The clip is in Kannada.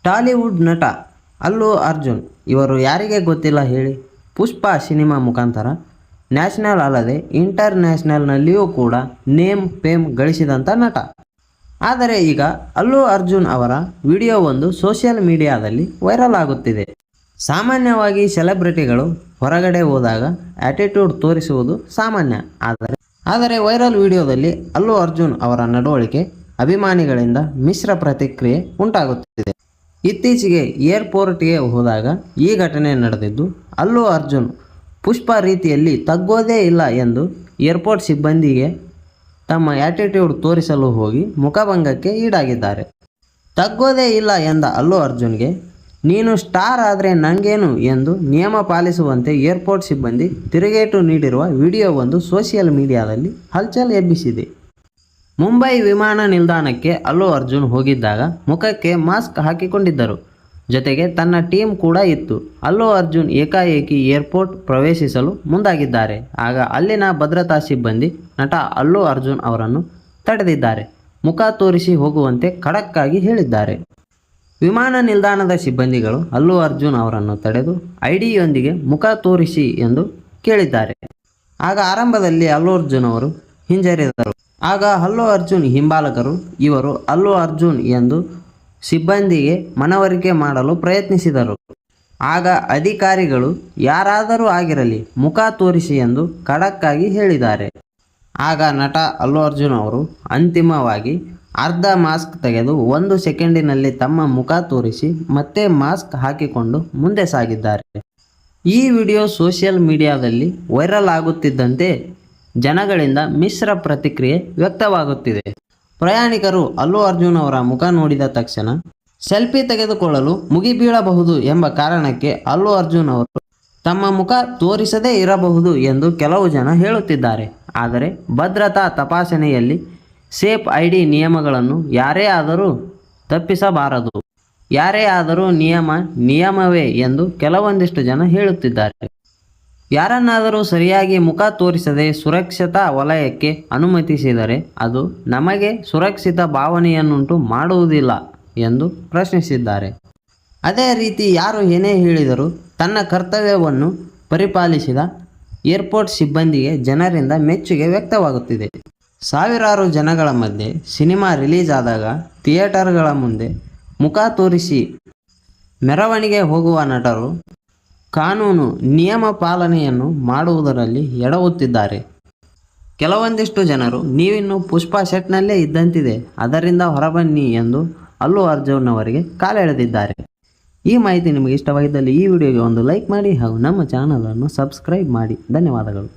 ಟಾಲಿವುಡ್ ನಟ ಅಲ್ಲು ಅರ್ಜುನ್ ಇವರು ಯಾರಿಗೆ ಗೊತ್ತಿಲ್ಲ ಹೇಳಿ. ಪುಷ್ಪ ಸಿನಿಮಾ ಮುಖಾಂತರ ನ್ಯಾಷನಲ್ ಅಲ್ಲದೆ ಇಂಟರ್ನ್ಯಾಷನಲ್ನಲ್ಲಿಯೂ ಕೂಡ ನೇಮ್ ಫೇಮ್ ಗಳಿಸಿದಂಥ ನಟ. ಆದರೆ ಈಗ ಅಲ್ಲು ಅರ್ಜುನ್ ಅವರ ವಿಡಿಯೋವೊಂದು ಸೋಷಿಯಲ್ ಮೀಡಿಯಾದಲ್ಲಿ ವೈರಲ್ ಆಗುತ್ತಿದೆ. ಸಾಮಾನ್ಯವಾಗಿ ಸೆಲೆಬ್ರಿಟಿಗಳು ಹೊರಗಡೆ ಹೋದಾಗ ಆಟಿಟ್ಯೂಡ್ ತೋರಿಸುವುದು ಸಾಮಾನ್ಯ. ಆದರೆ ವೈರಲ್ ವಿಡಿಯೋದಲ್ಲಿ ಅಲ್ಲು ಅರ್ಜುನ್ ಅವರ ನಡವಳಿಕೆ ಅಭಿಮಾನಿಗಳಿಂದ ಮಿಶ್ರ ಪ್ರತಿಕ್ರಿಯೆ ಉಂಟಾಗುತ್ತಿದೆ. ಇತ್ತೀಚೆಗೆ ಏರ್ಪೋರ್ಟ್ಗೆ ಹೋದಾಗ ಈ ಘಟನೆ ನಡೆದಿದ್ದು, ಅಲ್ಲು ಅರ್ಜುನ್ ಪುಷ್ಪ ರೀತಿಯಲ್ಲಿ ತಗ್ಗೋದೇ ಇಲ್ಲ ಎಂದು ಏರ್ಪೋರ್ಟ್ ಸಿಬ್ಬಂದಿಗೆ ತಮ್ಮ ಆಟಿಟ್ಯೂಡ್ ತೋರಿಸಲು ಹೋಗಿ ಮುಖಭಂಗಕ್ಕೆ ಈಡಾಗಿದ್ದಾರೆ. ತಗ್ಗೋದೇ ಇಲ್ಲ ಎಂದ ಅಲ್ಲು ಅರ್ಜುನ್ಗೆ ನೀನು ಸ್ಟಾರ್ ಆದರೆ ನನಗೇನು ಎಂದು ನಿಯಮ ಪಾಲಿಸುವಂತೆ ಏರ್ಪೋರ್ಟ್ ಸಿಬ್ಬಂದಿ ತಿರುಗೇಟು ನೀಡಿರುವ ವಿಡಿಯೋವೊಂದು ಸೋಷಿಯಲ್ ಮೀಡಿಯಾದಲ್ಲಿ ಹಲ್ಚಲ್ ಎಬ್ಬಿಸಿದೆ. ಮುಂಬೈ ವಿಮಾನ ನಿಲ್ದಾಣಕ್ಕೆ ಅಲ್ಲು ಅರ್ಜುನ್ ಹೋಗಿದ್ದಾಗ ಮುಖಕ್ಕೆ ಮಾಸ್ಕ್ ಹಾಕಿಕೊಂಡಿದ್ದರು. ಜೊತೆಗೆ ತನ್ನ ಟೀಮ್ ಕೂಡ ಇತ್ತು. ಅಲ್ಲು ಅರ್ಜುನ್ ಏಕಾಏಕಿ ಏರ್ಪೋರ್ಟ್ ಪ್ರವೇಶಿಸಲು ಮುಂದಾಗಿದ್ದಾರೆ. ಆಗ ಅಲ್ಲಿನ ಭದ್ರತಾ ಸಿಬ್ಬಂದಿ ನಟ ಅಲ್ಲು ಅರ್ಜುನ್ ಅವರನ್ನು ತಡೆದಿದ್ದಾರೆ. ಮುಖ ತೋರಿಸಿ ಹೋಗುವಂತೆ ಖಡಕ್ ಆಗಿ ಹೇಳಿದ್ದಾರೆ. ವಿಮಾನ ನಿಲ್ದಾಣದ ಸಿಬ್ಬಂದಿಗಳು ಅಲ್ಲು ಅರ್ಜುನ್ ಅವರನ್ನು ತಡೆದು ಐಡಿಯೊಂದಿಗೆ ಮುಖ ತೋರಿಸಿ ಎಂದು ಕೇಳಿದ್ದಾರೆ. ಆಗ ಆರಂಭದಲ್ಲಿ ಅಲ್ಲು ಅರ್ಜುನ್ ಅವರು ಹಿಂಜರಿದರು. ಆಗ ಅಲ್ಲು ಅರ್ಜುನ್ ಹಿಂಬಾಲಕರು ಇವರು ಅಲ್ಲು ಅರ್ಜುನ್ ಎಂದು ಸಿಬ್ಬಂದಿಗೆ ಮನವರಿಕೆ ಮಾಡಲು ಪ್ರಯತ್ನಿಸಿದರು. ಆಗ ಅಧಿಕಾರಿಗಳು ಯಾರಾದರೂ ಆಗಿರಲಿ ಮುಖ ತೋರಿಸಿ ಎಂದು ಖಡಕ್ ಆಗಿ ಹೇಳಿದ್ದಾರೆ. ಆಗ ನಟ ಅಲ್ಲು ಅರ್ಜುನ್ ಅವರು ಅಂತಿಮವಾಗಿ ಅರ್ಧ ಮಾಸ್ಕ್ ತೆಗೆದು 1 ಸೆಕೆಂಡಿನಲ್ಲಿ ತಮ್ಮ ಮುಖ ತೋರಿಸಿ ಮತ್ತೆ ಮಾಸ್ಕ್ ಹಾಕಿಕೊಂಡು ಮುಂದೆ ಸಾಗಿದ್ದಾರೆ. ಈ ವಿಡಿಯೋ ಸೋಷಿಯಲ್ ಮೀಡಿಯಾದಲ್ಲಿ ವೈರಲ್ ಆಗುತ್ತಿದ್ದಂತೆ ಜನಗಳಿಂದ ಮಿಶ್ರ ಪ್ರತಿಕ್ರಿಯೆ ವ್ಯಕ್ತವಾಗುತ್ತಿದೆ. ಪ್ರಯಾಣಿಕರು ಅಲ್ಲು ಅರ್ಜುನ್ ಅವರ ಮುಖ ನೋಡಿದ ತಕ್ಷಣ ಸೆಲ್ಫಿ ತೆಗೆದುಕೊಳ್ಳಲು ಮುಗಿಬೀಳಬಹುದು ಎಂಬ ಕಾರಣಕ್ಕೆ ಅಲ್ಲು ಅರ್ಜುನ್ ಅವರು ತಮ್ಮ ಮುಖ ತೋರಿಸದೇ ಇರಬಹುದು ಎಂದು ಕೆಲವು ಜನ ಹೇಳುತ್ತಿದ್ದಾರೆ. ಆದರೆ ಭದ್ರತಾ ತಪಾಸಣೆಯಲ್ಲಿ ಸೇಫ್ ಐಡಿ ನಿಯಮಗಳನ್ನು ಯಾರೇ ಆದರೂ ತಪ್ಪಿಸಬಾರದು. ಯಾರೇ ಆದರೂ ನಿಯಮವೇ ಎಂದು ಕೆಲವೊಂದಿಷ್ಟು ಜನ ಹೇಳುತ್ತಿದ್ದಾರೆ. ಯಾರನ್ನಾದರೂ ಸರಿಯಾಗಿ ಮುಖ ತೋರಿಸದೆ ಸುರಕ್ಷತಾ ವಲಯಕ್ಕೆ ಅನುಮತಿಸಿದರೆ ಅದು ನಮಗೆ ಸುರಕ್ಷಿತ ಭಾವನೆಯನ್ನುಂಟು ಮಾಡುವುದಿಲ್ಲ ಎಂದು ಪ್ರಶ್ನಿಸಿದ್ದಾರೆ. ಅದೇ ರೀತಿ ಯಾರು ಏನೇ ಹೇಳಿದರೂ ತನ್ನ ಕರ್ತವ್ಯವನ್ನು ಪರಿಪಾಲಿಸಿದ ಏರ್ಪೋರ್ಟ್ ಸಿಬ್ಬಂದಿಗೆ ಜನರಿಂದ ಮೆಚ್ಚುಗೆ ವ್ಯಕ್ತವಾಗುತ್ತಿದೆ. ಸಾವಿರಾರು ಜನಗಳ ಮಧ್ಯೆ ಸಿನಿಮಾ ರಿಲೀಸ್ ಆದಾಗ ಥಿಯೇಟರ್ಗಳ ಮುಂದೆ ಮುಖ ತೋರಿಸಿ ಮೆರವಣಿಗೆ ಹೋಗುವ ನಟರು ಕಾನೂನು ನಿಯಮ ಪಾಲನೆಯನ್ನು ಮಾಡುವುದರಲ್ಲಿ ಎಡವುತ್ತಿದ್ದಾರೆ. ಕೆಲವೊಂದಿಷ್ಟು ಜನರು ನೀವಿನ್ನು ಪುಷ್ಪ ಸೆಟ್ನಲ್ಲೇ ಇದ್ದಂತಿದೆ, ಅದರಿಂದ ಹೊರಬನ್ನಿ ಎಂದು ಅಲ್ಲು ಅರ್ಜುನ್ ಅವರಿಗೆ ಕಾಲೆಳೆದಿದ್ದಾರೆ. ಈ ಮಾಹಿತಿ ನಿಮಗೆ ಇಷ್ಟವಾಗಿದ್ದಲ್ಲಿ ಈ ವಿಡಿಯೋಗೆ ಒಂದು ಲೈಕ್ ಮಾಡಿ ಹಾಗೂ ನಮ್ಮ ಚಾನಲನ್ನು ಸಬ್ಸ್ಕ್ರೈಬ್ ಮಾಡಿ. ಧನ್ಯವಾದಗಳು.